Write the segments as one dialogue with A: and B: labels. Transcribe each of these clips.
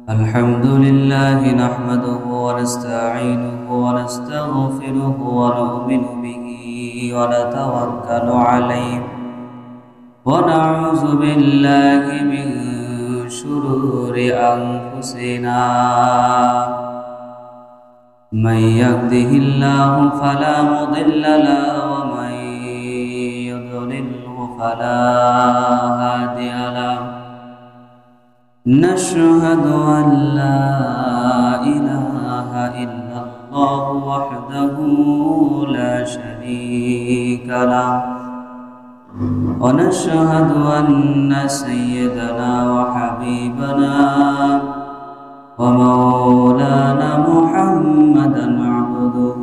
A: الحمد لله نحمده ونستعينه ونستغفره ونؤمن به ونتوكل عليه ونعوذ بالله من شرور أنفسنا من يهده الله فلا مضل له ومن يضلله فلا هادي له نشهد أن لا إله إلا الله وحده لا شريك له ونشهد أن سيدنا وحبيبنا ومولانا محمدا عبده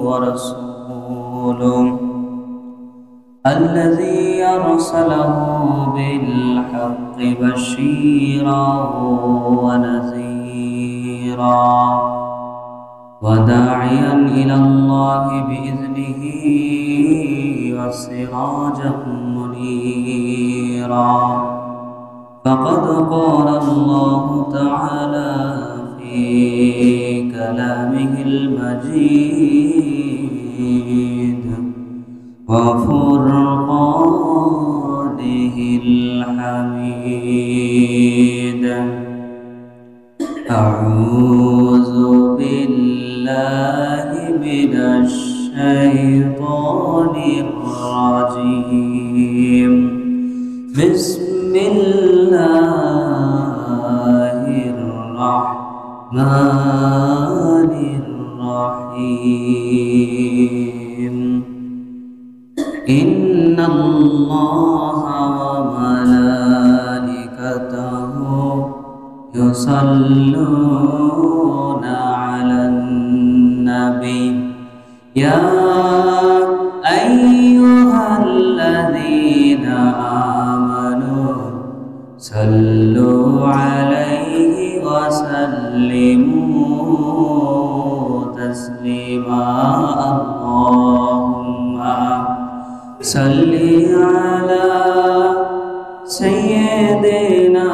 A: ورسوله الذي أرسله بالحق بشيرا ونذيرا وداعيا إلى الله بإذنه وسراجا منيرا فقد قال الله تعالى في كلامه المجيد وفرقانه الحميد أعوذ بالله من الشيطان الرجيم بسم الله الرحمن الرحيم إن الله وملائكته يصلون على النبي يا أيها الذين آمنوا صلوا عليه وسلموا تسليما اللهم صل على سيدنا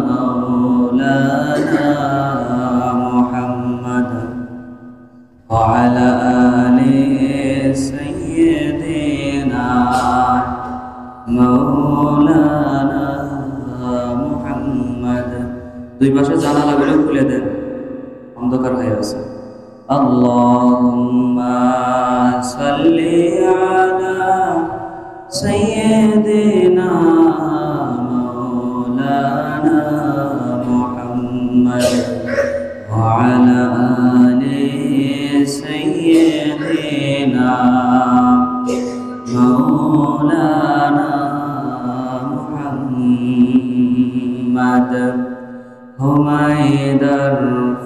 A: مولانا محمد وعلى آل سيدنا مولانا محمد দুই পাশে জানালা বেরো খুলে দেন অন্ধকার হয়ে আছে আল্লাহুম্মা সাল্লি আলা سيدنا مولانا محمد وعلى آل سيدنا مولانا محمد هم إدر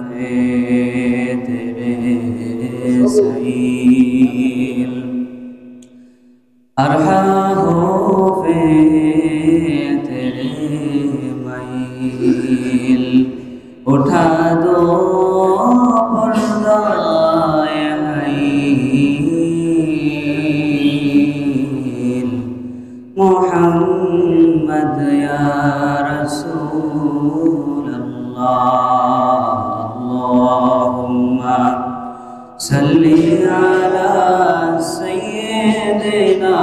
A: في تیرے سیل ارحا ہو فی تیرے میل اٹھا دو پردائے حیل محمد یا رسول اللہ اللہم صل علی سيدنا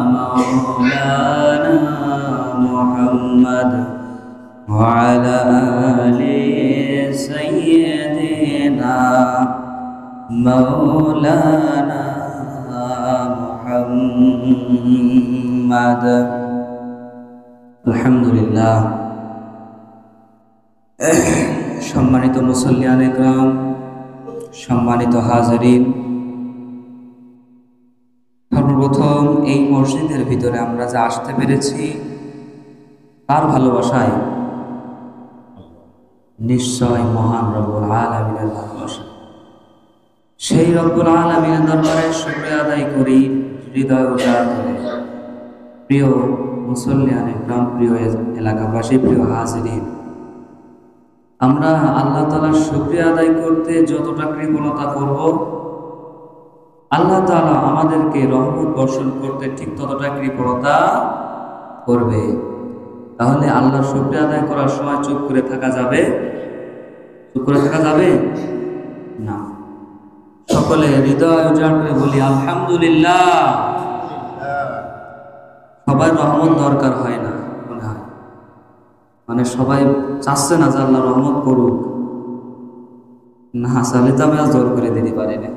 A: مولانا محمد وعلى آل سيدنا مولانا محمد الحمد لله সম্মানিত মুসল্লিয়ান ইকরাম সম্মানিত হাজিরিন সর্বপ্রথম এই মসজিদের ভিতরে আমরা যা আসতে পেরেছি তার ভালোবাসায় নিশ্চয় মহান রব্বুল আলামিনের ভালোবাসা সেই রব্বুল আলামিনের দরবারে শুকরিয়া আদায় করি হৃদয় উজাড় করে প্রিয় মুসল্লিয়ান ইকরাম প্রিয় এলাকাবাসী প্রিয় হাজিরিন আমরা আল্লাহ তাআলার শুকরিয়া আদায় করতে যতটা কৃপণতা করব আল্লাহ তাআলা আমাদেরকে রহমত বর্ষণ করতে ঠিক ততটা কৃপণতা করবে। তাহলে আল্লাহর শুকরিয়া আদায় করার সময় চুপ করে থাকা যাবে? চুপ করে থাকা যাবে না। সকলে হৃদয় উজাড় করে বলি আলহামদুলিল্লাহ। সবাই রহমত দরকার হয় না মনে হয়, মানে সবাই চাচ্ছে না যে আল্লাহ রহমত করুক। না চাইলে তো আমি আজ জোর করে দিতে পারি না।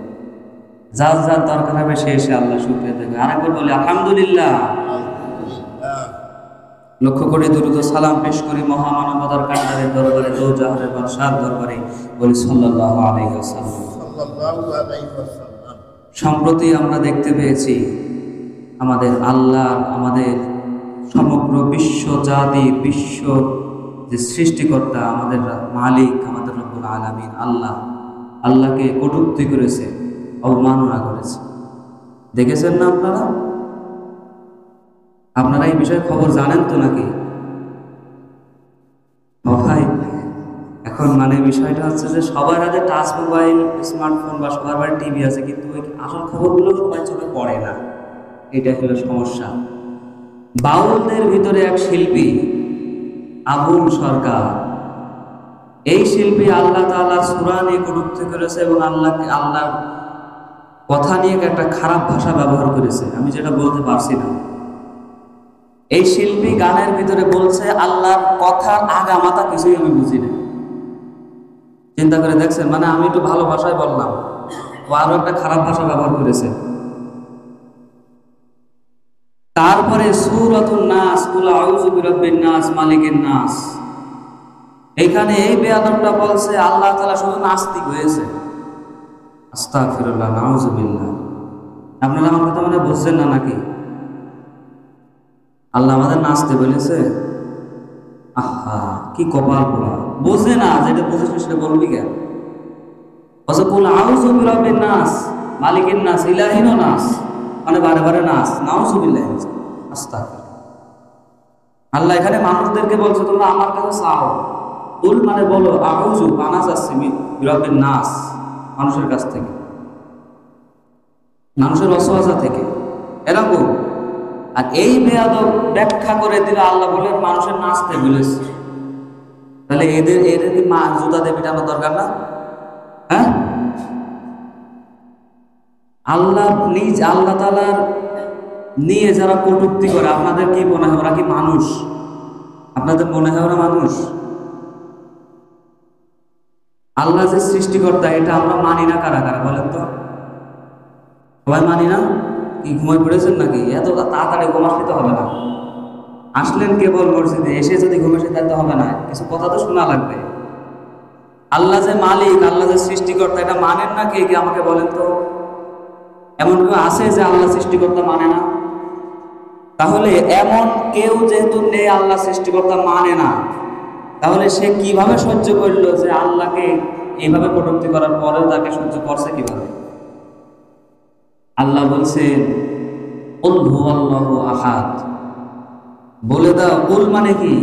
A: যার যার দরকার হবে সে এসে আল্লাহ শুকরিয়া দেবে। আরেকবার বলি আলহামদুলিল্লাহ। লক্ষ্য করে দ্রুত সালাম পেশ করি মহামানবতার কান্ডারের দরবারে, দো জাহানের বাদশার দরবারে, বলি সাল্লাল্লাহু আলাইহি ওয়াসাল্লাম। সম্প্রতি আমরা দেখতে পেয়েছি আমাদের আল্লাহ, আমাদের সমগ্র বিশ্ব জাতি, বিশ্ব যে সৃষ্টিকর্তা, আমাদের মালিক, আমাদের রব্বুল আলামিন আল্লাহ, আল্লাহকে কটূক্তি করেছে, অবমাননা করেছে। দেখেছেন না আপনারা? আপনারা এই বিষয়ে খবর জানেন তো নাকি? ভাই এখন মানে বিষয়টা হচ্ছে যে সবার হাতে টাচ মোবাইল, স্মার্টফোন বা সবার বাড়ি টিভি আছে, কিন্তু ওই আসল খবরগুলো সবাই চোখে পড়ে না। এটা হলো সমস্যা। বাউলদের ভিতরে এক শিল্পী আবুল সরকার, এই শিল্পী আল্লাহ তাআলা সূরা নিয়ে কটূক্তি করেছে এবং আল্লাহর কথা নিয়ে একটা খারাপ ভাষা ব্যবহার করেছে, আমি যেটা বলতে পারছি না। এই শিল্পী গানের ভিতরে বলছে আল্লাহর কথার আগা মাথা কিছুই আমি বুঝি না। চিন্তা করে দেখছেন? মানে আমি একটু ভালো ভাষায় বললাম, ও আরো একটা খারাপ ভাষা ব্যবহার করেছে। তারপরে সূরাতুন নাস, কুল আউযু বিরাব্বিন নাস মালিকিন নাস, এইখানে এই বেয়াদবটা বলছে আল্লাহ তাআলা শুধু নাস্তিক হয়েছে। আস্তাগফিরুল্লাহ, নাউযুবিল্লাহ। আপনারা আমার কথা মানে বুঝছেন না নাকি? আল্লাহ আমাদের নাচতে বলেছে? আহা, কি কপাল পোড়া! বোঝে না, যেটা বুঝেছে সেটা বলবি কেন? কুল আউযু বিরাব্বিন নাস মালিকিন নাস ইলাহিন নাস, মানে বারে বারে নাস। নাউযুবিল্লাহ, আস্তাগফিরুল্লাহ। আল্লাহ এখানে মানুষদেরকে বলছে তোমরা আমার কাছে চাও। কুল মানে বলো, আউযু পানা চাচ্ছি বিরাব্বিন নাস, মানুষের কাছ থেকে, মানুষের অসহায়তা থেকে, এরকম। আর এই বেয়াদব ব্যাখ্যা করে দিলে আল্লাহ বলে মানুষের নাচতে বলেছে। তাহলে এদের কি মা জুতা দিয়ে পিটানোর দরকার না? হ্যাঁ, আল্লাহ তাআলার নিয়ে যারা কটূক্তি করে, আপনাদের কি মনে হয় ওরা কি মানুষ? আপনাদের মনে হয় ওরা মানুষ? আল্লাহ যে সৃষ্টিকর্তা এটা আমরা মানি না কারা কারা বলেন তো? সবাই মানি না? কি ঘুমায় পড়েছেন নাকি? এত তাড়াতাড়ি ঘুম আসতে হবে না। আসলেন কেবল মসজিদে, এসে যদি ঘুমে যেতে হবে না, কিছু কথা তো শোনা লাগবে। আল্লাহ যে মালিক, আল্লাহ যে সৃষ্টিকর্তা, এটা মানেন না কে? আমাকে বলেন তো। এমন কেউ আছে যে আল্লাহ সৃষ্টিকর্তা মানে না? তাহলে এমন কেউ যেহেতু নেই, আল্লাহ সৃষ্টিকর্তা মানে না, তাহলে সে কিভাবে সহ্য করলো যে আল্লাহকে এইভাবে কটূক্তি করার পরেও তাকে সহ্য করছে কিভাবে? আল্লাহ বলছেন কুল হুয়াল্লাহু আহাদ, বলে দাও। কুল মানে কি?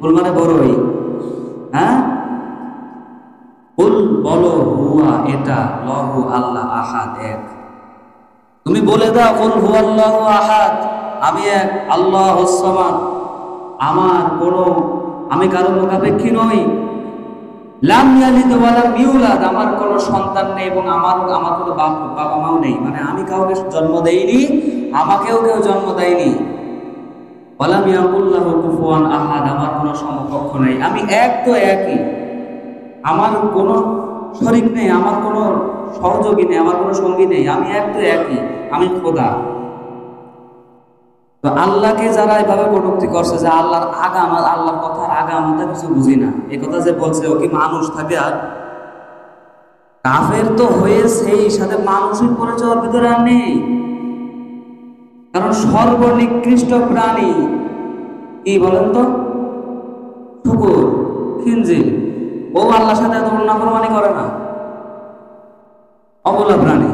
A: কুল মানে বড়ই। হ্যাঁ, কুল বলো, হুয়া এটা, লহু আল্লাহ, আহাদ এক। তুমি বলে দাও কুল হুয়াল্লাহু আহাদ, আমি এক, আল্লাহুস সামাদ, আমি কারো মুখাপেক্ষী নই। লাম ইয়ালিদ ওয়া লাম ইউলাদ, আমার কোনো সন্তান নেই এবং আমার কোনো বাবা মাও নেই, মানে আমি কাউকে জন্ম দেইনি, আমাকেও কেউ জন্ম দেয়নি। ওয়া লাম ইয়াকুল লাহু কুফুয়ান আহাদ, আমার কোনো সমকক্ষ নেই। আমি এক তো একই, আমার কোনো শরীক নেই, আমার কোনো সহযোগী নেই, আমার কোনো সঙ্গী নেই, আমি এক তো একই, আমি খোদা। তো আল্লাহকে যারা এভাবে কটূক্তি করছে যে আল্লাহর কথার আগা আমাদের কিছু বুঝি না, এই কথা যে বলছে, ও কি মানুষ থাকে? আর কাফের তো হয়ে সেই সাথে মানুষের পরিচয়ের ভিতরে আর নেই। কারণ সর্বনিকৃষ্ট প্রাণী কি বলেন তো? কুকুর, খিনজির, ও আল্লাহর সাথে এত নাফরমানি করে না, অবলা প্রাণী,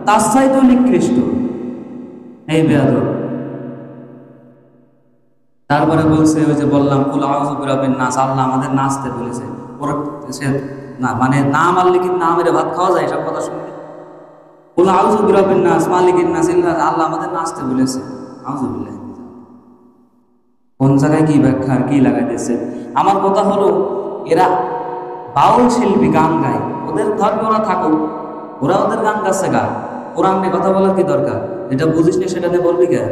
A: তার চাইতেও নিকৃষ্ট এই বেয়াদব। তারপরে বলছে, ওই যে বললাম কুল আউযু বিরাব্বিন নাস, আল্লাহ আমাদের নাচতে বলেছে। ওরা সে না মানে না মারলে কি না মেরে ভাত খাওয়া যায়? সব কথা শুনলে বলো আউযু বিরাব্বিন নাস মালিকিন নাস, আল্লাহ আমাদের নাচতে বলেছে। আউযু বিল্লাহ, কোন জায়গায় কি ব্যাখ্যা আর কি লাগাইতেছে। আমার কথা হলো এরা বাউল শিল্পী গান গায়, ওদের ধর্মে ওরা থাকুক, ওরা ওদের গান গাচ্ছে গা, কোরআন নিয়ে কথা বলার কি দরকার? যেটা বুঝিস না সেটা নিয়ে বলবি কেন?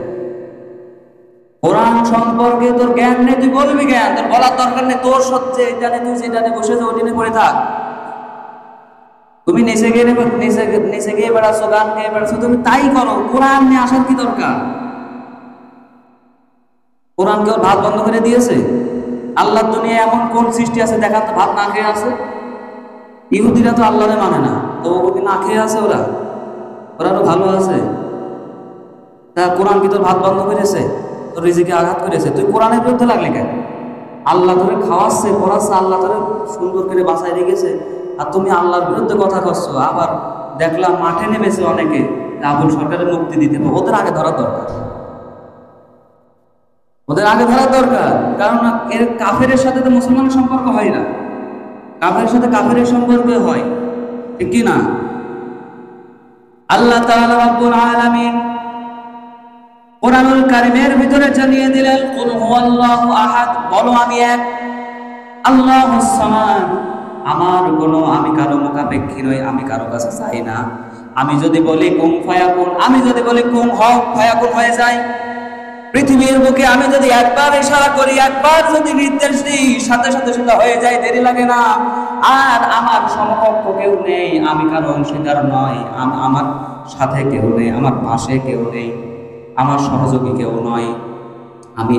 A: কোরআন সম্পর্কে তোর জ্ঞান নেই, তুই বলবি জ্ঞান, তোর বলার দরকার নেই। তোর সত্যি এটা নেই, তুই যেটা নিয়ে বসে ওই দিনে পড়ে থাক। তুমি নেচে গিয়ে বেড়াচ্ছ, গান গিয়ে বেড়াচ্ছ, তুমি তাই করো, কোরআন নিয়ে আসার কি দরকার? কোরআন কেউ ভাত বন্ধ করে দিয়েছে? আল্লাহর দুনিয়ায় এমন কোন সৃষ্টি আছে দেখান তো ভাত না খেয়ে আছে? ইহুদিরা তো আল্লাহরে মানে না, তো ওগুলো কি না খেয়ে আছে? ওরা ওরা তো ভালো আছে। তা কোরআন কি তোর ভাত বন্ধ করেছে, তোর রিজিকে আঘাত করেছে? তুই কোরআনের বিরুদ্ধে লাগলি কেন? আল্লাহ তোরে খাওয়াচ্ছে, পড়াচ্ছে, আল্লাহ তোরে সুন্দর করে বাঁচাই রেখেছে, আর তুমি আল্লাহর বিরুদ্ধে কথা করছো। আবার দেখলাম মাঠে নেমেছে অনেকে আবুল সরকারের মুক্তি দিতে, ওদের আগে ধরা দরকার, ওদের আগে ধরা দরকার। কারণ এর কাফেরের সাথে তো মুসলমানের সম্পর্ক হয় না, কাফেরের সাথে কাফেরের সম্পর্ক হয়, ঠিক কি না? আল্লাহ তাআলা রাব্বুল আলামিন কোরআনুল কারীমের ভিতরে জানিয়ে দিলেন, কুল হুয়াল্লাহু আহাদ, বলো আমি এক, আল্লাহুস সামাদ, আমি কারো মুখাপেক্ষী নই, আমি কারো কাছে চাই না। আমি যদি বলি কুন ফায়াকুন, আমি যদি বলি কুন হও, ফায়াকুন হয়ে যায়। পৃথিবীর বুকে আমি যদি একবার ইশারা করি, একবার যদি নির্দেশ দিই, সাথে সাথে সেটা হয়ে যায়, দেরি লাগে না। আর আমার সমকক্ষ কেউ নেই, আমি কারো অংশীদার নয়, আমার সাথে কেউ নেই, আমার পাশে কেউ নেই, আমার সহযোগী কেউ নয়, আমি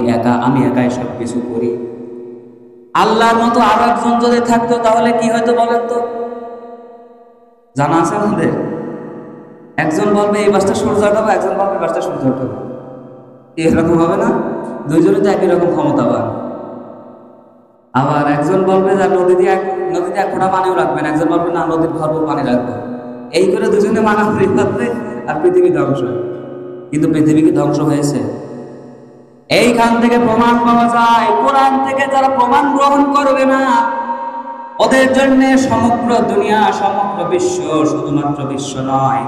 A: একাই সব কিছু করি। আল্লাহর মতো আর একজন যদি থাকতো তাহলে কি হয়তো বলেন তো? জানা আছে আমাদের? একজন বলবে এই বাসটা সূর্য ওঠাবো, একজন বলবে এই বাসটা সূর্য ওঠাবো, এরকম হবে না? দুইজনে তো একই রকম ক্ষমতাবান। আবার একজন বলবে যে নদীতে এক ফোঁটা পানিও রাখবেন, একজন বলবে না নদীর ভরপুর পানি রাখবো। এই করে দুজনে মানামারি করবে আর পৃথিবী ধ্বংস। কিন্তু পৃথিবী কি ধ্বংস হয়েছে? এইখান থেকে প্রমাণ পাওয়া যায়, কোরআন থেকে যারা প্রমাণ গ্রহণ করবে না, ওদের জন্য সমগ্র দুনিয়া, সমগ্র বিশ্ব, শুধুমাত্র বিশ্ব নয়,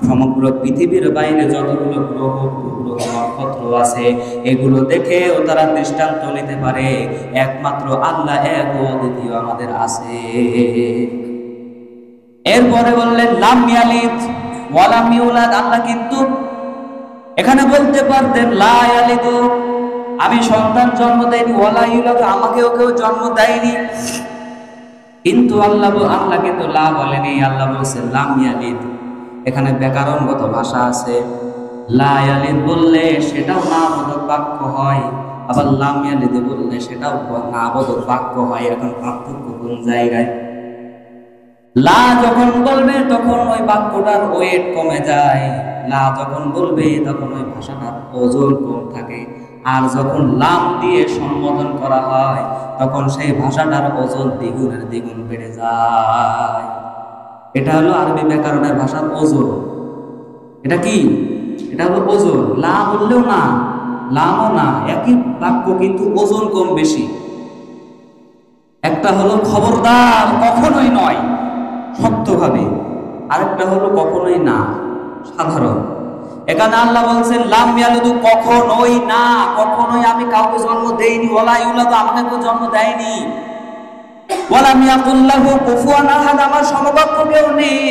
A: সমগ্র পৃথিবীর বাইরে যতগুলো গ্রহ উপগ্রহ নক্ষত্র আছে, এগুলো দেখেও তারা দৃষ্টান্ত নিতে পারে একমাত্র আল্লাহ এক ও অদ্বিতীয় আমাদের আছে। এরপরে বললেন লাম ইয়ালিদ ওয়া লাম ইউলাদ, আল্লাহ কিন্তু এখানে বলতে পারতেন লা ইয়ালিদু, আমি সন্তান জন্ম দেয়নি, ওয়ালা ইউলাদ, আমাকেও কেউ জন্ম দেয়নি, কিন্তু আল্লাহ কিন্তু লা বলেনি, আল্লাহ বলছেন লাম ইয়ালিদ। এখানে ব্যাকরণগত ভাষা আছে, লা ইয়ালিদ বললে সেটাও নাবোধক বাক্য হয়, আবার লাম ইয়ালিদ বললে সেটাও নাবোধক বাক্য হয়। এখন পার্থক্য কোন জায়গায়? লা যখন বলবে তখন ওই বাক্যটার ওয়েট কমে যায়, লা যখন বলবে তখন ওই ভাষাটার ওজন কম থাকে, আর যখন লাম দিয়ে সম্বোধন করা হয় তখন সেই ভাষাটার ওজন দ্বিগুণের দ্বিগুণ বেড়ে যায়। এটা হলো আরবি ব্যাকরণের ভাষার ওজন। এটা কি? এটা হলো ওজন। লা বললেও না, লামও না, একই বাক্য কিন্তু ওজন কম বেশি। একটা হলো খবরদার, কখনোই নয়, শক্তভাবে, আরেকটা হলো কখনোই না, সাধারণ। এখানে আল্লাহ বলছেন লাম ইয়ালিদু, কখনোই না, কখনোই আমি কাউকে জন্ম দেইনি, ওয়ালা ইউলাদু, আমাকে কেউ জন্ম দেয়নি, ওয়ালাম ইয়াকুল লাহু কুফুয়ান আহাদ, আমার সমকক্ষ কেউ নেই।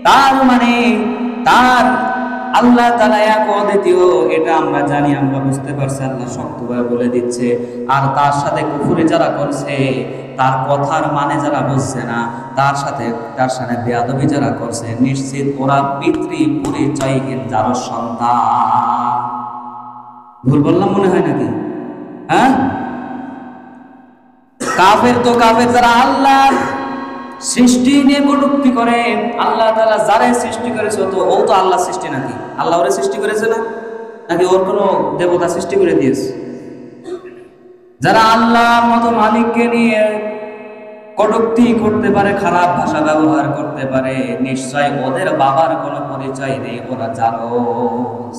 A: তার মানে তার আল্লাহ তাআলা এক অদ্বিতীয়, এটা আমরা জানি, আমরা বুঝতে পারছি, আল্লাহ শক্তভাবে বলে দিচ্ছে। আর তার সাথে কুফরি যারা করছে, তার কথার মানে যারা বুঝছে না, তার সাথে বেয়াদবি যারা করছে, নিশ্চিত ওরা পিতৃ পরিচয়হীন যার সন্তান। ভুল বললাম মনে হয় নাকি? হ্যাঁ, কাফের তো কাফের যারা আল্লাহর সৃষ্টি নিয়ে কটূক্তি করে। আল্লাহ তাআলা যারাই সৃষ্টি করেছে তো ও তো আল্লাহ সৃষ্টি নাকি? আল্লাহ ওরে সৃষ্টি করেছে না, নাকি ওর কোনো দেবতা সৃষ্টি করে দিয়েছে? যারা আল্লাহর মতো মালিককে নিয়ে কটূক্তি করতে পারে, খারাপ ভাষা ব্যবহার করতে পারে, নিশ্চয় ওদের বাবার কোনো পরিচয় নেই, ওরা জারজ।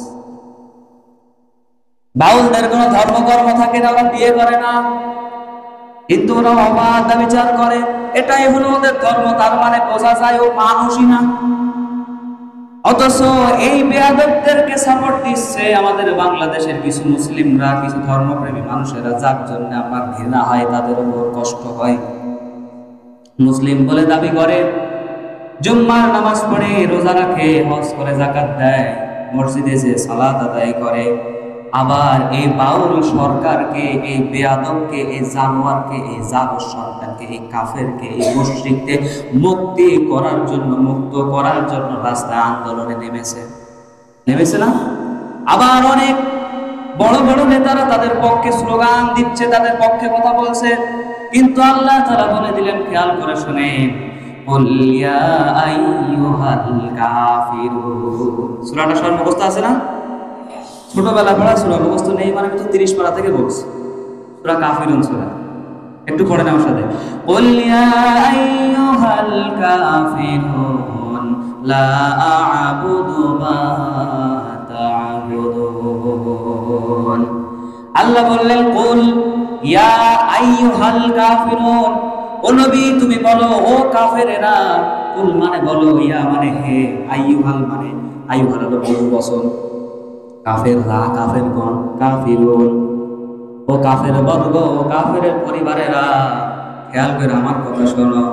A: বাউলদের কোনো ধর্মকর্ম থাকে না, ওরা বিয়ে করে না, কিন্তু ওরা অবাধ বিচার করে, এটাই হলো ওদের ধর্ম। তার মানে বোঝা যায় ও মানুষই না। অথচ এই বেয়াদবদেরকে সাপোর্ট দিচ্ছে আমাদের বাংলাদেশের কিছু মুসলিমরা, কিছু ধর্মপ্রেমী মানুষেরা, যার জন্য আমার ঘৃণা হয়, তাদের উপর কষ্ট হয়। মুসলিম বলে দাবি করে, জুম্মার নামাজ পড়ে, রোজা রাখে, হজ করে, যাকাত দেয়, মসজিদে যে সালাত আদায় করে, আবার এই বাউল সরকারকে, এই বেয়াদবকে, এই জানোয়ারকে, এই জানোয়ার সরকারকে, এই কাফেরকে, এই মুশরিককে মুক্ত করার জন্য রাস্তায় আন্দোলনে নেমেছে না? আবার অনেক বড় বড় নেতারা তাদের পক্ষে স্লোগান দিচ্ছে, তাদের পক্ষে কথা বলছে, কিন্তু আল্লাহ তাআলা বলে দিলেন, খেয়াল করে শুনেন, কুল ইয়া আইয়ুহাল কাফিরুন। সূরাটা সবার মুখস্থ আছে না? ছোটবেলা পড়া সূরা মুখস্থ নেই মানে তো 30 পারা থেকে বলছি। সূরা কাফিরুন সূরা একটু পড়েন আমার সাথে। কুল ইয়া আইয়ুহাল কাফিরুন লা আ'বুদু মা তা'বুদুন। আল্লাহ বললেন, কুল ইয়া আইয়ুহাল কাফিরুন, ও নবী তুমি বলো, ও কাফেরেরা। কুল মানে বলো, ইয়া মানে হে, আইয়ুহাল মানে, আইয়ুহাল হলো বহুবচন, কাফেররা, কাফেরগণ, কাফিরুন, ও কাফের বর্গ, ও কাফেরের পরিবারেরা, খেয়াল করে আমার কথা শোনো।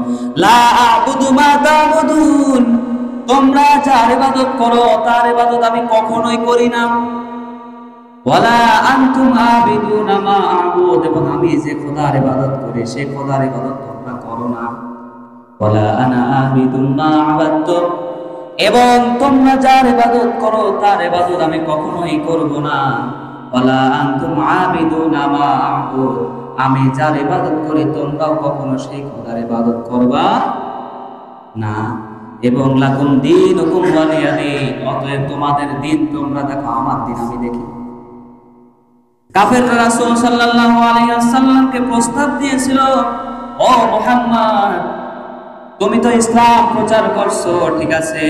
A: লা আ'বুদু মা তা'বুদুন, তোমরা যার ইবাদত করো তার ইবাদত আমি কখনোই করি না। ওয়ালা আনতুম আবিদুনা মা আ'বুদ, এবং আমি যে খোদার ইবাদত করি সেই খোদার ইবাদত তোমরা করো না। ওয়ালা আনা আবিদুম মা আবাদতুম, এবং তোমরা যার ইবাদত করো তার ইবাদত আমি কখনোই করব না। ওয়ালা আনতুম আবিদুনা মা আ'বুদ, আমি যার ইবাদত করি তোমরাও কখনো সেই খোদার ইবাদত করবা না। এবং লাকুম দীনুকুম ওয়ালিয়া দীন, অতএব তোমাদের দিন তোমরা দেখো, আমার দিন আমি দেখি। কাফেররা রাসূল সাল্লাল্লাহু আলাইহি ওয়াসাল্লামকে প্রস্তাব দিয়েছিল, ও মুহাম্মদ তুমি তো ইসলাম প্রচার করছো, ঠিক আছে,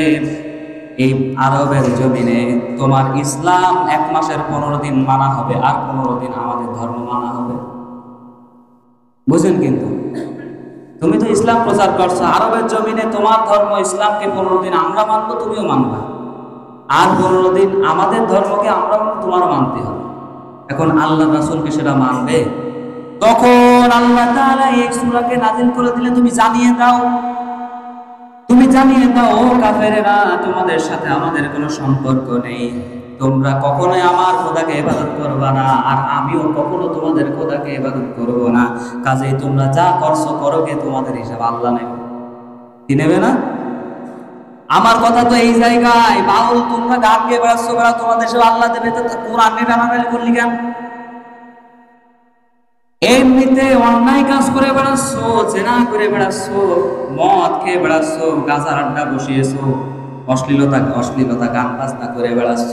A: এই আরবের জমিনে তোমার ইসলাম 1 মাসের 15 দিন মানা হবে, আর 15 দিন আমাদের ধর্ম মানা হবে। বুঝেন? কিন্তু তুমি তো ইসলাম প্রচার করছো, আরবের জমিনে তোমার ধর্ম ইসলামকে 15 দিন আমরা মানবো, তুমিও মানবা, আর 15 দিন আমাদের ধর্মকে আমরা মানবো, তোমারও মানতে হবে। এখন আল্লাহ রাসূলকে সেটা মানবে? তখন আল্লাহ তাআলা এই সূরাকে নাযিল করে দিলেন, তুমি জানিয়ে দাও, ও কাফেরেরা, তোমাদের সাথে আমাদের কোনো সম্পর্ক নেই, তোমরা কখনোই আমার খোদাকে ইবাদত করবা না, আর আমিও কখনো তোমাদের খোদাকে ইবাদত করব না। কাজেই তোমরা যা করছো করোগে, তোমাদের হিসাব আল্লাহ নেবে। কি নেবে না? আমার কথা তো এই জায়গায়, বাউল তোমরা গান গেয়ে বেড়াচ্ছ, তোমাদের হিসাব আল্লাহ দেবে, তো কোরআন নিয়ে টানাটানি করলি কেন? এমনিতে অন্যায় কাজ করে বেড়াচ্ছ, জেনা করে বেড়াচ্ছ, মদ খেয়ে বেড়াচ্ছ, গাঁজার আড্ডা বসিয়েছো, অশ্লীলতা গান বাজনা করে বেড়াচ্ছ,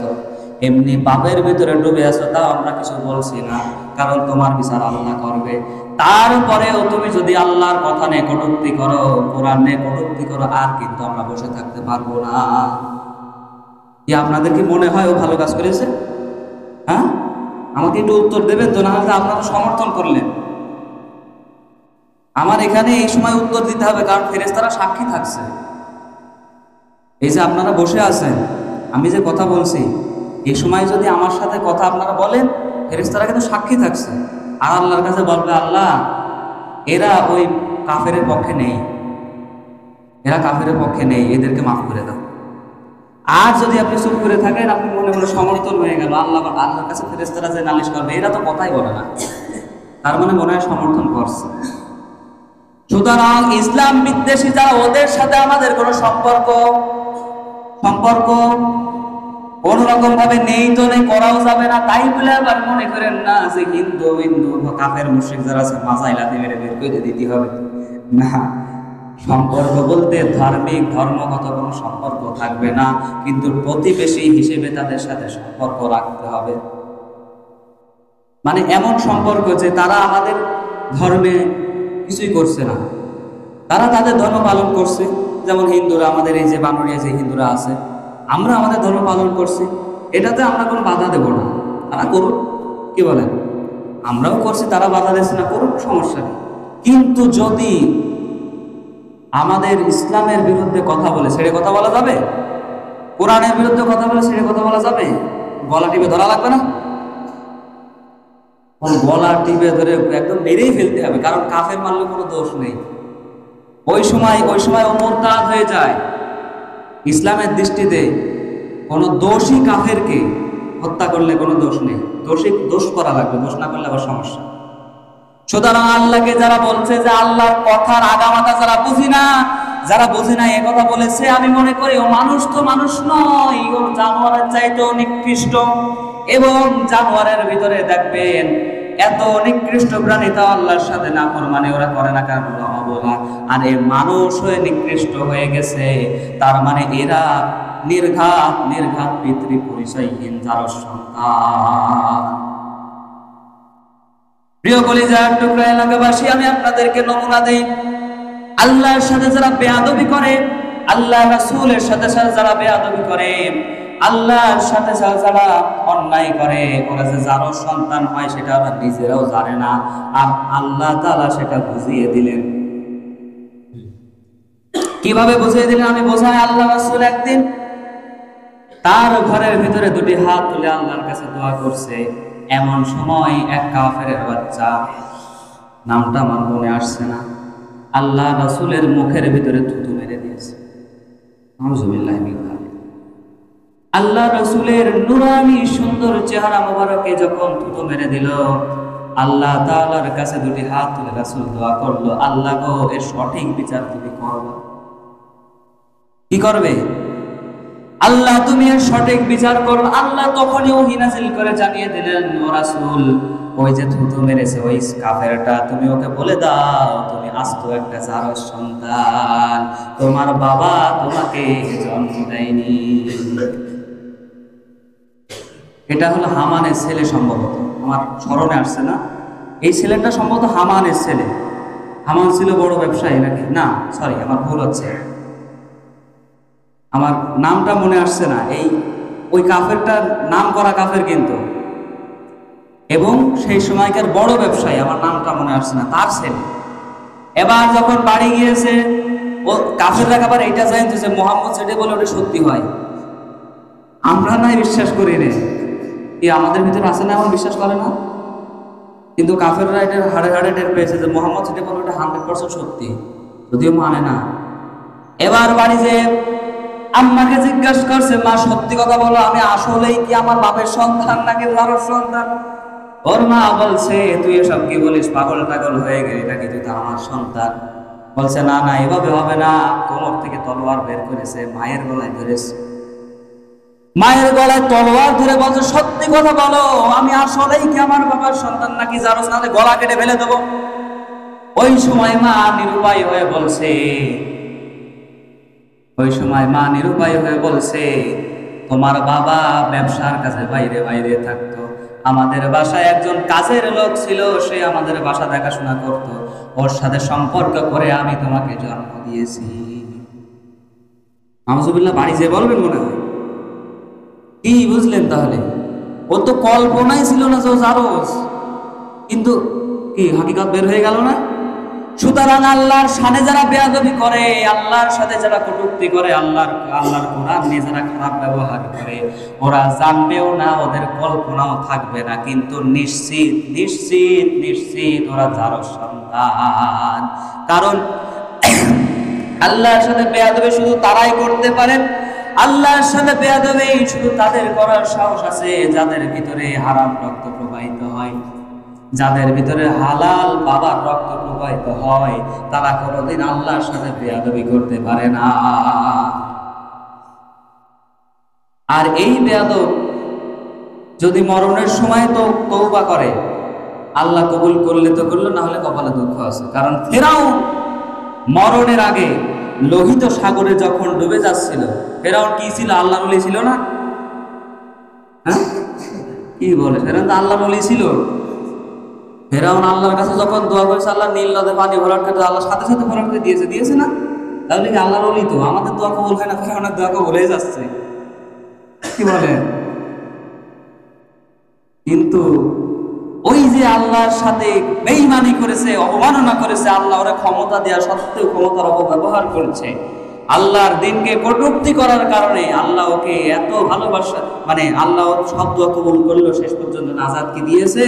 A: এমনি পাপের ভিতরে ডুবে আছো, তাও আমরা কিছু বলছি না, কারণ তোমার বিচার আল্লাহ করবে। তারপরেও তুমি যদি আল্লাহর কথা নিয়ে কটূক্তি করো, কোরআন নিয়ে কটূক্তি করো, আর কিন্তু আমরা বসে থাকতে পারবো না। কি আপনাদের কি মনে হয় ও ভালো কাজ করেছে? হ্যাঁ, আমাকে একটু উত্তর দেবেন তো, না হলে আপনারা সমর্থন করলেন। আমার এখানে এই সময় উত্তর দিতে হবে, কারণ ফেরেশতারা সাক্ষী থাকছে। এই যে আপনারা বসে আছেন, আমি যে কথা বলছি, এই সময় যদি আমার সাথে কথা আপনারা বলেন, ফেরেশতারা কিন্তু সাক্ষী থাকছে, আর আল্লাহর কাছে বলবে, আল্লাহ এরা ওই কাফেরের পক্ষে নেই, এদেরকে মাফ করে দাও। আর যদি আপনি চুপ করে থাকেন, আপনি মনে মনে সমর্থন হয়ে গেল, আল্লাহর কাছে ফেরেশতারা যে নালিশ করবে, এরা তো কথাই বলে না, তার মানে মনে হয় সমর্থন করছে। সুতরাং ইসলাম বিদ্বেষী যারা, ওদের সাথে আমাদের কোনো সম্পর্ক কোনরকম ভাবে নেই, তো নেই, করাও যাবে না। তাই বলে আবার মনে করেন না যে হিন্দু কাফের মুশরিক যারা আছে মাজায় লাথি মেরে বের করে দিতে হবে না। সম্পর্ক বলতে ধার্মিক ধর্মগত কোনো সম্পর্ক থাকবে না, কিন্তু প্রতিবেশী হিসেবে তাদের সাথে সম্পর্ক রাখতে হবে। মানে এমন সম্পর্ক যে তারা আমাদের ধর্মে কিছুই করছে না, তারা তাদের ধর্ম পালন করছে। যেমন হিন্দুরা, আমাদের এই যে বানরিয়া যে হিন্দুরা আছে, আমরা আমাদের ধর্ম পালন করছি, এটাতে আমরা কোনো বাধা দেব না, তারা করুক, কি বলেন? আমরাও করছি, তারা বাধা দিচ্ছে না, করুক, সমস্যা নেই। কিন্তু যদি আমাদের ইসলামের বিরুদ্ধে কথা বলে, ছেড়ে কথা বলা যাবে? কোরআনের বিরুদ্ধে কথা বলে ছেড়ে কথা বলা যাবে? গলা টিপে ধরা লাগবে না? গলা টিপে ধরে একদম মেরেই ফেলতে হবে, কারণ কাফের মারলে কোনো দোষ নেই। ওই সময় ও মুরতাদ হয়ে যায়। ইসলামের দৃষ্টিতে কোনো দোষী কাফেরকে হত্যা করলে কোনো দোষ নেই, দোষ করা লাগবে, দোষ না করলে আবার সমস্যা। সুতরাং আল্লাহকে যারা বলছে যে আল্লাহর কথার আগামাথা যারা বুঝি না এ কথা বলেছে, আমি মনে করি ও মানুষ তো মানুষ নয়, ও জানোয়ারের চাইতেও নিকৃষ্ট। এবং জানোয়ারের ভিতরে দেখবেন এত নিকৃষ্ট প্রাণী তা আল্লাহর সাথে নাফরমানি ওরা করে না, কারণ ওরা অবলা। আর এই মানুষ হয়ে নিকৃষ্ট হয়ে গেছে, তার মানে এরা নির্ঘাত পিতৃ পরিচয়হীন যার সন্তান। প্রিয় কলিজার টুকরা এলাকাবাসী, আমি আপনাদেরকে নমুনা দেই। আল্লাহর সাথে যারা বেয়াদবি করে, আল্লাহ রাসূলের সাথে যারা বেয়াদবি করে, আল্লাহর সাথে যারা অন্যায় করে, ওরা যে যারও সন্তান হয় সেটা ওরা নিজেরাও জানে না, আর আল্লাহ তাআলা সেটা বুঝিয়ে দিলেন। কিভাবে বুঝিয়ে দিলেন আমি বোঝাই। আল্লাহ রাসূল একদিন তার ঘরের ভিতরে দুটি হাত তুলে আল্লাহর কাছে দোয়া করছে। এমন সময় এক কাফেরের বাচ্চা, নামটা আমার মনে আসছে না, আল্লাহ রাসূলের মুখের ভিতরে থুতু মেরে দিয়েছে। নাউযুবিল্লাহি মিন যালিক। আল্লাহ রাসূলের নূরানি সুন্দর চেহারা মোবারকে যখন থুতু মেরে দিল, আল্লাহ তাআলার কাছে দুটি হাত তুলে রাসূল দোয়া করলো, আল্লাহ গো, এর সঠিক বিচার তুমি করবে। কি করবে? আল্লাহ তুমি এর সঠিক বিচার করো। আল্লাহ তখনই ওহী নাযিল করে জানিয়ে দিলেন, ও রাসূল, ওই যে থুতু মেরেছে ওই কাফেরটা, তুমি ওকে বলে দাও তুমি আস্ত একটা জারজ সন্তান, তোমার বাবা তোমাকে জন্ম দেয়নি। এটা হলো হামানের ছেলে, সম্ভবত আমার স্মরণে আসছে না, এই ছেলেটা সম্ভবত হামানের ছেলে। হামান ছিল বড় ব্যবসায়ী নাকি? না, সরি, আমার ভুল হচ্ছে, আমার নামটা মনে আসছে না। ওই কাফেরটার নাম করা কাফের কিন্তু, এবং সেই সময়কার বড় ব্যবসায়ী, আমার নামটা মনে আসছে না, তার ছেলে। এবার যখন বাড়ি গিয়েছে, ও কাফেররা আবার এইটা জানতো যে মুহাম্মদ যেটা বলে ওটা সত্যি হয়। আমরা নাই বিশ্বাস করি রে, কি আমাদের ভিতরে আছে না এমন বিশ্বাস করে না? কিন্তু কাফেররা এটা হাড়ে হাড়ে টের পেয়েছে যে মুহাম্মদ যেটা বলে ওটা 100% সত্যি, যদিও মানে না। এবার বাড়ি যে আম্মাকে জিজ্ঞাসা করছে, মা সত্যি কথা বলো, আমি আসলেই কি আমার বাপের সন্তান নাকি জারজ সন্তান? ওর মা বলছে, তুই এসব কি বলিস, পাগল টাগল হয়ে গেলি নাকি, তুই তো আমার সন্তান। বলছে, না না, এভাবে হবে না। কোমর থেকে তলোয়ার বের করেছে, মায়ের গলায় ধরেছে, মায়ের গলায় তলোয়ার ধরে বলছে, সত্যি কথা বলো, আমি আসলেই কি আমার বাবার সন্তান নাকি জারজ, নাহলে গলা কেটে ফেলে দেবো। ওই সময় মা নিরুপায় হয়ে বলছে, তোমার বাবা ব্যবসার কাছে বাইরে বাইরে থাকতো, আমাদের বাসায় একজন কাজের লোক ছিল, সে আমাদের বাসা দেখাশোনা করত, ওর সাথে সম্পর্ক করে আমি তোমাকে জন্ম দিয়েছি। নাউযুবিল্লাহ, বাড়ি যে বলবেন মনে হয়। কি বুঝলেন তাহলে? ও তো কল্পনাই ছিল না যে ও জারজ, কিন্তু কি হাকিকত বের হয়ে গেল না? সুতরাং আল্লাহর শানে যারা বেয়াদবি করে, আল্লাহর সাথে যারা কটূক্তি করে, আল্লাহর কোরআন নিয়ে যারা খারাপ ব্যবহার করে, ওরা জানবেও না, ওদের কল্পনাও থাকবে না, কিন্তু নিশ্চিত নিশ্চিত নিশ্চিত ওরা জারজ সন্তান। কারণ আল্লাহর সাথে বেয়াদবি শুধু তারাই করতে পারে, আল্লাহর সাথে বেয়াদবি শুধু তাদের করার সাহস আছে যাদের ভিতরে হারাম রক্ত প্রবাহিত হয়, যাদের ভিতরে হালাল বাবার রক্ত প্রবাহিত হয়, তারা কোনোদিন আল্লাহর সাথে বেয়াদবি করতে পারে না। আর এই বেয়াদব যদি মরণের সময় তো তওবা করে, আল্লাহ কবুল করলে তো করলো, না হলে কপালে দুঃখ আছে। কারণ ফেরাউন মরণের আগে লোহিত সাগরে যখন ডুবে যাচ্ছিল, ফেরাউন কি ছিল? আল্লাহর ওলি ছিল না? হ্যাঁ, কি বলে, ফেরাউন তো আল্লাহর ওলি ছিল। ফেরাউন আল্লাহর কাছে যখন দোয়া করেছে, আল্লাহ নীল নদে পানি ভরাট করে, আল্লাহ সাথে সাথে ভরাট করে দিয়েছে না? তাহলে কি আল্লাহর ওলি? তো আমাদের দোয়া কবুল হয় না, ফেরাউনের দোয়া কবুল হয়ে যাচ্ছে, কি বলে? কিন্তু ওই যে আল্লাহর সাথে বেঈমানি করেছে, অবমাননা করেছে, আল্লাহ ওরা ক্ষমতা দেওয়া সত্ত্বেও ক্ষমতার অপব্যবহার করেছে, আল্লাহর দিনকে কটূক্তি করার কারণে আল্লাহ ওকে এত ভালোবাসা, মানে আল্লাহ সব দোয়া কবুল করলো, শেষ পর্যন্ত নাজাত কি দিয়েছে?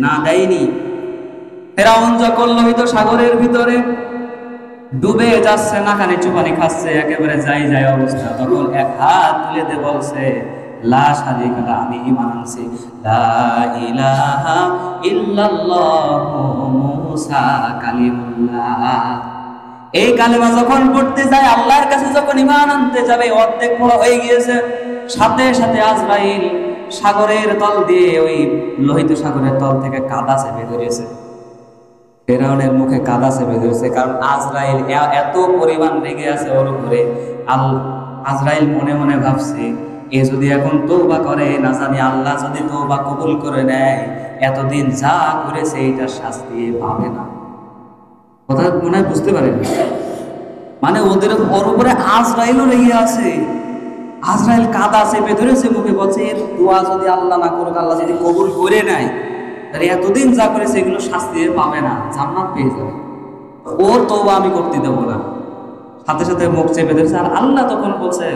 A: না, দেয়নি। ফেরাউন যখন লোহিত সাগরের ভিতরে ডুবে যাচ্ছে, নাকানি চুপানি খাচ্ছে, একেবারে যাই যায় অবস্থা, তখন এক হাত তুলে দিয়ে বলছে, লা শারীকা লাহু, আমি ঈমান আনছি, লা ইলাহা ইল্লাল্লাহু মুসা কালিমুল্লাহ। এই কালেমা যখন পড়তে যায়, আল্লাহর কাছে যখন ঈমান আনতে যাবে, অর্ধেক পড়া হয়ে গিয়েছে, সাথে সাথে আজরাইল সাগরের তল দিয়ে, ওই লোহিত সাগরের তল থেকে কাদা চেপে ধরেছে। ফেরাউনের মুখে কাদা চেপে ধরেছে, কারণ আজরাইল এত পরিমাণ রেগে আছে ওর উপরে। আজরাইল মনে মনে ভাবছে, এ যদি এখন তওবা করে, না জানি আল্লাহ যদি তওবা কবুল করে নেয়, এতদিন যা করেছে এইটার শাস্তি পাবে না। কথা মনে হয় বুঝতে পারেন? মানে ওর উপরে আজরাইলও রেগে আছে। আজরাইল কাদা চেপে ধরেছে মুখে, বলছে এর দোয়া যদি আল্লাহ না করুক, আল্লাহ যদি কবুল করে নেয়, তাহলে এতদিন যা করেছে এগুলো শাস্তি পাবে না, জান্নাত পেয়ে যাবে। ওর তওবা আমি করতে দেবো না। সাথে সাথে মুখ চেপে ধরেছে। আর আল্লাহ তখন বলছে,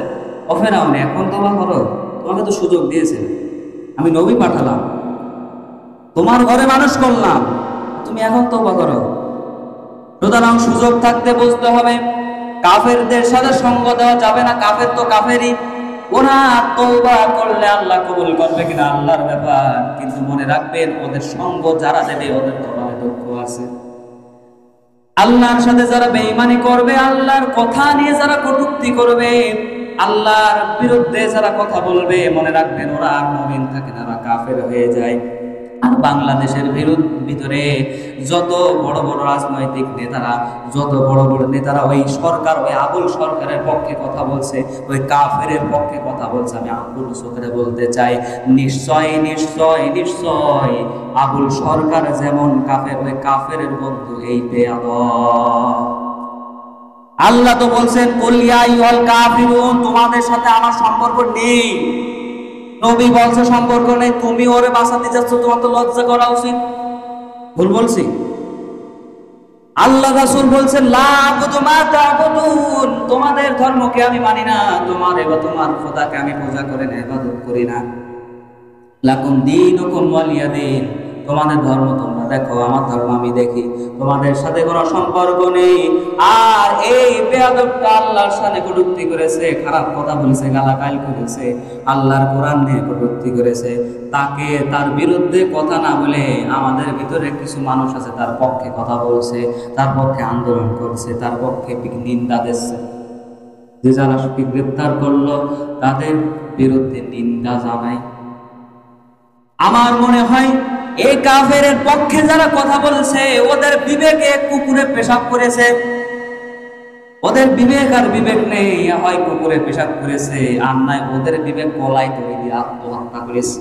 A: ও ফেরাউন, এখন তওবা করো, তোমাকে তো সুযোগ দিয়েছে, আমি নবী পাঠালাম, তোমার ঘরে মানুষ করলাম, তুমি এখন তওবা করো। সুতরাং সুযোগ থাকতে বুঝতে হবে, কাফেরদের সাথে সঙ্গ দেওয়া যাবে না। কাফের তো কাফেরই, ওরা তওবা করলে আল্লাহ কবুল করবে কিনা আল্লাহর ব্যাপার। কিন্তু মনে রাখবেন, ওদের সঙ্গ যারা দেবে ওদের কপালে দুঃখ আছে। আল্লাহর সাথে যারা বেঈমানি করবে, আল্লাহর কথা নিয়ে যারা কটূক্তি করবে, আল্লাহর বিরুদ্ধে যারা কথা বলবে, মনে রাখবেন ওরা আর মুমিন থাকে না, ওরা কাফের হয়ে যায়। আর বাংলাদেশের ভিতরে যত বড় বড় রাজনৈতিক নেতারা, যত বড় বড় নেতারা ওই সরকার, ওই আবুল সরকারের পক্ষে কথা বলছে, ওই কাফেরের পক্ষে কথা বলছে, আমি আবুল সরকারে বলতে চাই, নিশ্চয় নিশ্চয় নিশ্চয় আবুল সরকার যেমন কাফের, ওই কাফেরের বন্ধু এই বেয়াদব। আল্লাহ তো বলছেন, কুল ইয়া আইয়ুহাল কাফিরুন, তোমাদের সাথে আমার সম্পর্ক নেই। নবী বলছে সম্পর্ক নেই, তুমি ওরে বাঁচাতে যাচ্ছ, তোমার তো লজ্জা করা উচিত। ভুল বলছি? আল্লাহ রাসূল বলছেন, লা আবুদু মা তা'বুদুন, তোমাদের ধর্মকে আমি মানি না, তোমার খোদাকে আমি পূজা করি না, ইবাদত করি না। লাকুম দীনুকুম ওয়ালিয়া দীন, তোমাদের ধর্ম তোমরা দেখো, আমার ধর্ম আমি দেখি, তোমাদের সাথে কোনো সম্পর্ক নেই। আর এই বেয়াদবটা আল্লাহর সামনে কটূক্তি করেছে, খারাপ কথা বলেছে, গালাগাল করেছে, আল্লাহর কোরআন নিয়ে কটূক্তি করেছে, তাকে তার বিরুদ্ধে কথা না বলে আমাদের ভিতরে কিছু মানুষ আছে তার পক্ষে কথা বলছে, তার পক্ষে আন্দোলন করছে, তার পক্ষে নিন্দা দিচ্ছে। যে যারা গ্রেপ্তার করলো তাদের বিরুদ্ধে নিন্দা জানায়। আমার মনে হয় এই কাফেরের পক্ষে যারা কথা বলছে, ওদের বিবেকে কুকুরে পেশাব করেছে। ওদের বিবেক আর বিবেক নেই, হয় কুকুরে পেশাব করেছে, আর নয় ওদের বিবেক গলায় দড়ি দিয়ে আত্মহত্যা করেছে।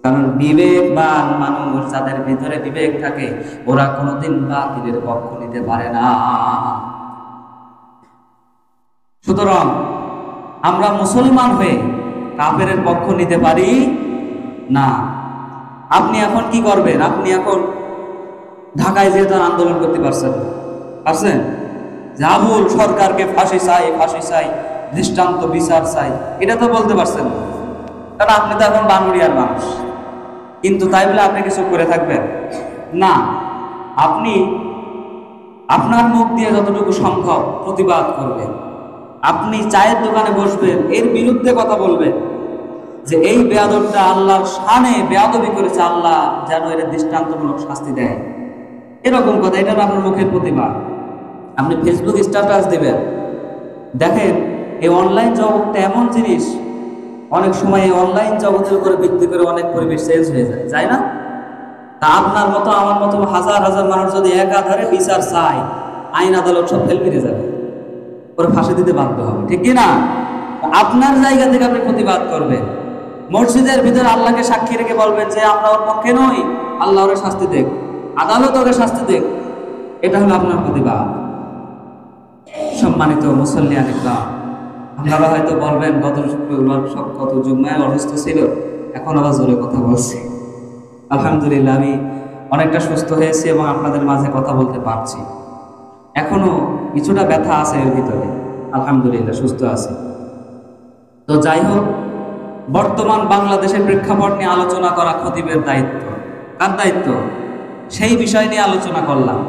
A: কারণ বিবেকবান মানুষ, যাদের ভিতরে বিবেক থাকে, ওরা কোনোদিন বাতিলের পক্ষ নিতে পারে না। সুতরাং আমরা মুসলমান হয়ে কাফেরের পক্ষ নিতে পারি না। আপনি এখন কি করবেন? আপনি এখন ঢাকায় যেহেতু আন্দোলন করতে পারছেন, যে আবুল সরকারকে ফাঁসি চাই, ফাঁসি চাই, দৃষ্টান্ত বিচার চাই, এটা তো বলতে পারছেন না, কারণ আপনি তো এখন বানুরিয়ার মানুষ। কিন্তু তাই বলে আপনি কিছু করে থাকবেন না। আপনি আপনার মুখ দিয়ে যতটুকু সম্ভব প্রতিবাদ করবেন। আপনি চায়ের দোকানে বসবেন, এর বিরুদ্ধে কথা বলবেন, যে এই বেয়াদবটা আল্লাহর শানে বেয়াদবি করেছে, আল্লাহ যেন এর দৃষ্টান্তমূলক শাস্তি দেয়, এরকম কথা। এটা আপনার মুখের প্রতিবাদ। আপনি ফেসবুক স্ট্যাটাস দেবেন। দেখেন, এই অনলাইন জগৎটা এমন জিনিস, অনেক সময় এই অনলাইন জগতের উপরে ভিত্তি করে অনেক পরিবেশ চেঞ্জ হয়ে যায়, তাই না? তা আপনার মতো আমার মতো হাজার হাজার মানুষ যদি একাধারে বিচার চায়, আইন আদালত সব ফেল ফিরে যাবে, ওরা ফাঁসি দিতে বাধ্য হবে, ঠিক কিনা? আপনার জায়গা থেকে আপনি প্রতিবাদ করবেন। মসজিদের ভিতরে আল্লাহকে সাক্ষী রেখে বলবেন যে আমরা ওর পক্ষে নই, আল্লাহ ওরে শাস্তি দেখ, আদালত ওকে শাস্তি দেখ। এটা হলো আপনার প্রতিবাদ। সম্মানিত মুসল্লিয়ান ইকরাম, আপনারা হয়তো বলবেন গত শুক্রবার কত জুম্মায় অসুস্থ ছিল, এখন আবার জোরে কথা বলছি। আলহামদুলিল্লাহ, আমি অনেকটা সুস্থ হয়েছি এবং আপনাদের মাঝে কথা বলতে পারছি। এখনো কিছুটা ব্যথা আছে এর ভিতরে, আলহামদুলিল্লাহ সুস্থ আছি। তো যাই হোক, বর্তমান বাংলাদেশের প্রেক্ষাপট নিয়ে আলোচনা করা খতিবের দায়িত্ব। কার দায়িত্ব? সেই বিষয় নিয়ে আলোচনা করলাম।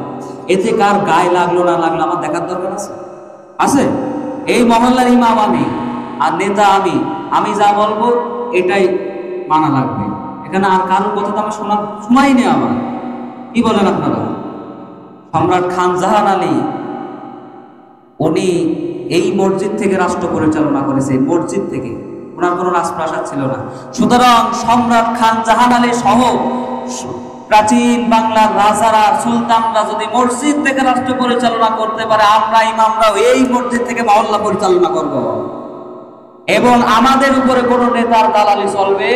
A: এতে কার গায়ে লাগলো না লাগলো আমার দেখার দরকার আছে? আছে? এই মহল্লার ইমাম আমি, আর নেতা আমি, আমি যা বলবো এটাই মানা লাগবে। এখানে আর কারোর কথা তো আমি শোনার সময় নেই আমার। কি বলেন আপনারা? সম্রাট খান জাহান আলী উনি এই মসজিদ থেকে রাষ্ট্র পরিচালনা করেছে, মসজিদ থেকে, ওনার কোনো রাজপ্রাসাদ ছিল না। সুতরাং সম্রাট খান জাহান আলী সহ প্রাচীন বাংলার রাজারা, সুলতানরা যদি মসজিদ থেকে রাষ্ট্র পরিচালনা করতে পারে, আমরা ইমামরাও এই মসজিদ থেকে মহল্লা পরিচালনা করব। এবং আমাদের উপরে কোনো নেতার দালালি চলবে?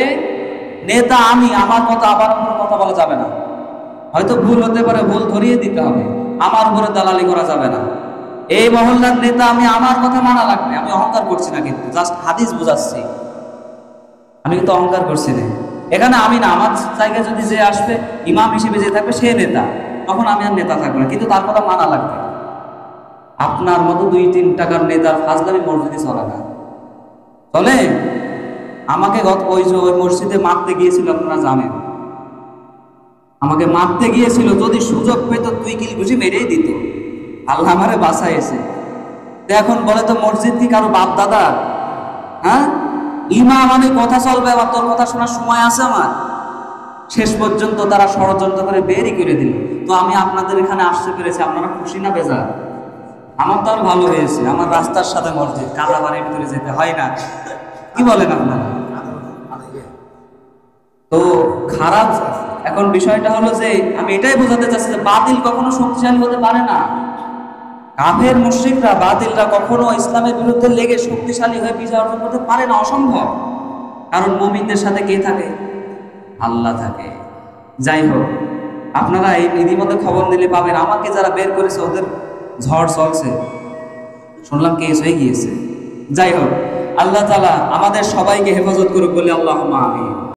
A: নেতা আমি, আমার কথা আবার কোনো কথা বলা যাবে না। হয়তো ভুল হতে পারে, ভুল ধরিয়ে দিতে হবে, আমার উপরে দালালি করা যাবে না। এই মহল্লার নেতা আমি, আমার কথা মানা লাগবে। আমি অহংকার করছি না, কিন্তু জাস্ট হাদিস বুঝাচ্ছি। আমি কিন্তু অহংকার করছি না। এখানে আমি না, আমার জায়গায় যদি যে আসবে ইমাম হিসেবে যে থাকবে সে নেতা, তখন আমি আর নেতা থাকবো না, কিন্তু তার কথা মানা লাগবে। আপনার মতো 2-3 টাকার নেতার ফাজলামি মসজিদে চলে না। চলে? আমাকে ওই মসজিদে মারতে গিয়েছিল, আপনারা জানেন। আমাকে মারতে গিয়েছিল, যদি সুযোগ পেত 2 কিল ঘুষি মেরেই দিত। আল্লাহ আমারে বাঁচাইছে। এখন বলে তো মসজিদ কি কারো বাপ দাদা? হ্যাঁ, ইমাম আমি, কথা চলবে, আবার তোর কথা শোনার সময় আছে আমার? শেষ পর্যন্ত তারা ষড়যন্ত্র করে বেরই করে দিল। তো আমি আপনাদের এখানে আসতে পেরেছি, আপনারা খুশি না বেজার? আমার তো আর ভালো হয়েছে, আমার রাস্তার সাথে মসজিদ, কাদা বাড়ির ভিতরে যেতে হয় না। কি বলেন আপনারা? তো খারাপ। এখন বিষয়টা হলো যে আমি এটাই বোঝাতে চাচ্ছি যে বাতিল কখনো শক্তিশালী হতে পারে না। কাফের মুশরিকরা, বাতিলরা কখনো ইসলামের বিরুদ্ধে লেগে শক্তিশালী হয়ে বিজয় অর্জন করতে পারে না, অসম্ভব। কারণ মুমিনদের সাথে কে থাকে? আল্লাহ থাকে। যাই হোক, আপনারা এই ইতিমধ্যে খবর দিলে পাবেন, আমাকে যারা বের করেছে ওদের ঝড় চলছে, শুনলাম কেস হয়ে গিয়েছে। যাই হোক, আল্লাহ তাআলা আমাদের সবাইকে হেফাজত করুক বলে আল্লাহুম্মা আমিন।